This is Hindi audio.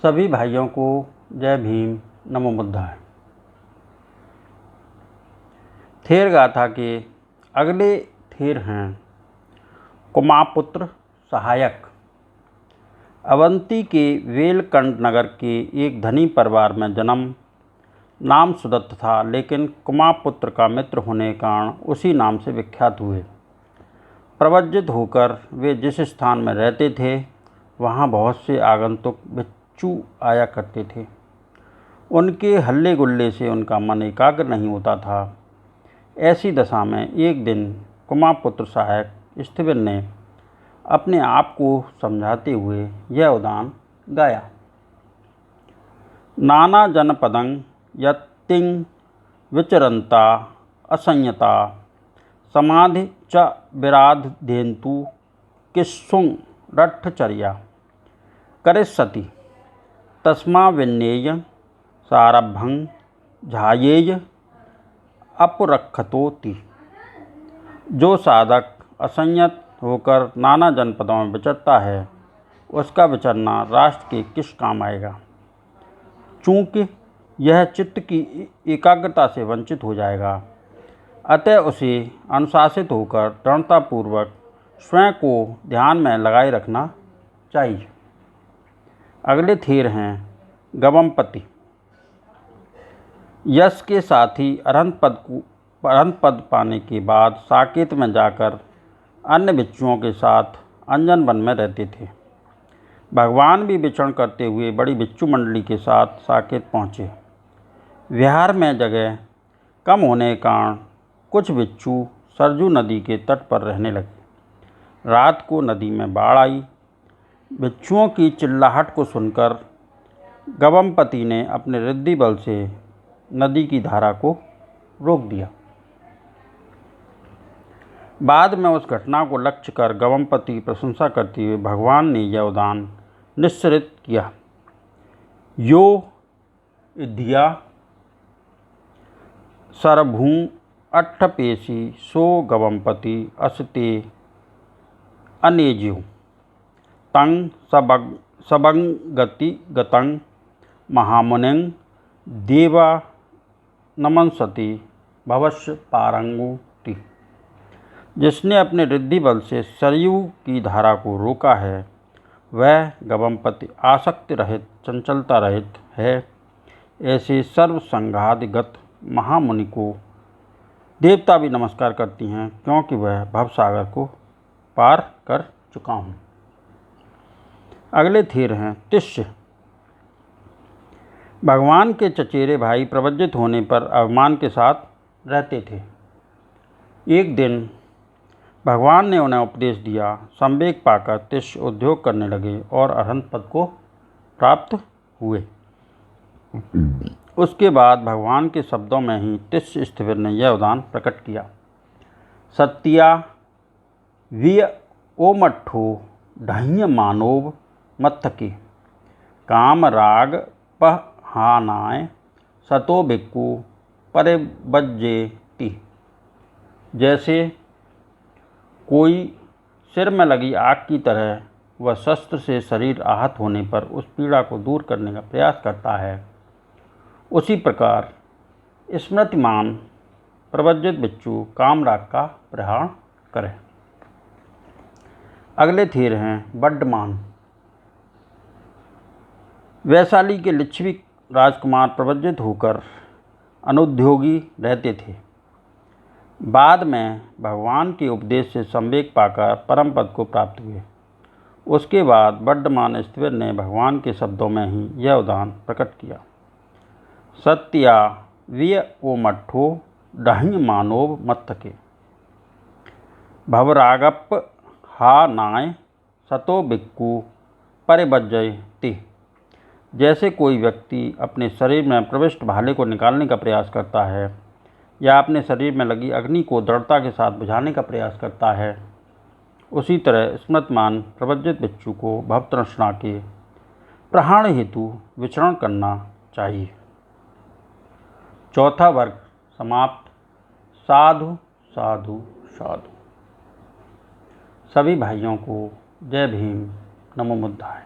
सभी भाइयों को जय भीम, नमो बुद्धाय। थेर गाथा के अगले थेर हैं कुमापुत्र सहायक। अवंती के वेलकंठ नगर के एक धनी परिवार में जन्म। नाम सुदत्त था, लेकिन कुमापुत्र का मित्र होने के कारण उसी नाम से विख्यात हुए। प्रव्रजित होकर वे जिस स्थान में रहते थे वहाँ बहुत से आगंतुक बिच्छू आया करते थे। उनके हल्ले गुल्ले से उनका मन एकाग्र नहीं होता था। ऐसी दशा में एक दिन कुमापुत्र सहायक स्थिविर ने अपने आप को समझाते हुए यह उदान गाया। नाना जनपदं यत्तिं विचरन्ता असंयता समाधि च विराधेन्तु किस्सुं रट्ठचर्या करिष्यति तस्माविन्नेय सारभ्यं ध्यायेय अपरक्षतोति। जो साधक असंयत होकर नाना जनपदों में विचरता है उसका विचरना राष्ट्र के किस काम आएगा। चूँकि यह चित्त की एकाग्रता से वंचित हो जाएगा, अतः उसे अनुशासित होकर दृढ़तापूर्वक स्वयं को ध्यान में लगाए रखना चाहिए। अगले थेर हैं गवमपति। यश के साथ ही अरहंत पद पाने के बाद साकेत में जाकर अन्य बिच्छुओं के साथ अंजन वन में रहते थे। भगवान भी विचरण करते हुए बड़ी बिच्छू मंडली के साथ साकेत पहुँचे। विहार में जगह कम होने के कारण कुछ बिच्छू सरजू नदी के तट पर रहने लगे। रात को नदी में बाढ़ आई। बिच्छुओं की चिल्लाहट को सुनकर गवमपति ने अपने रिद्धि बल से नदी की धारा को रोक दिया। बाद में उस घटना को लक्ष्य कर गवमपति की प्रशंसा करते हुए भगवान ने यह उदान निस्सृत किया। यो इद्धिया सरभूं अट्ठपेशी सो गवमपति असते अनेज्यु तं सबंगति गतं महामुनिं देवा नमंसति भवस्य पारंगुति। जिसने अपने रिद्धि बल से सरयू की धारा को रोका है वह गवमपति आसक्ति रहित, चंचलता रहित है। ऐसे सर्वसंघादिगत महामुनि को देवता भी नमस्कार करती हैं, क्योंकि वह भवसागर को पार कर चुका हूँ। अगले थेर हैं तिष्य। भगवान के चचेरे भाई प्रव्रजित होने पर अभिमान के साथ रहते थे। एक दिन भगवान ने उन्हें उपदेश दिया। संवेग पाकर तिष्य उद्योग करने लगे और अरहंत पद को प्राप्त हुए। उसके बाद भगवान के शब्दों में ही तिष्य स्थिविर ने यह उदान प्रकट किया। सत्या विय ओमठ्ठो ढह्य मानोव मत्थके काम राग पहानाय सतो भिक्खु परिवज्जेति। जैसे कोई सिर में लगी आग की तरह वह शस्त्र से शरीर आहत होने पर उस पीड़ा को दूर करने का प्रयास करता है, उसी प्रकार स्मृतिमान प्रव्रजित बिच्छू कामराग का प्रहार करें। अगले थेर हैं बड्डमान। वैशाली के लिच्छवी राजकुमार प्रव्रजित होकर अनुद्योगी रहते थे। बाद में भगवान के उपदेश से संवेग पाकर परम पद को प्राप्त हुए। उसके बाद बड्डमान स्थिविर ने भगवान के शब्दों में ही यह उदान प्रकट किया। सत्या विय ओमठ्ठो ढह्य मानोव मत्थके भवरागप हा नाय सतो भिक्खु परिवज्जयति। जैसे कोई व्यक्ति अपने शरीर में प्रविष्ट भाले को निकालने का प्रयास करता है या अपने शरीर में लगी अग्नि को दृढ़ता के साथ बुझाने का प्रयास करता है, उसी तरह स्मृतिमान प्रव्रजित बिच्छू को भवतृष्णा के प्रहार हेतु विचरण करना चाहिए। चौथा वर्ग समाप्त। साधु साधु साधु। सभी भाइयों को जय भीम, नमो बुद्धाय।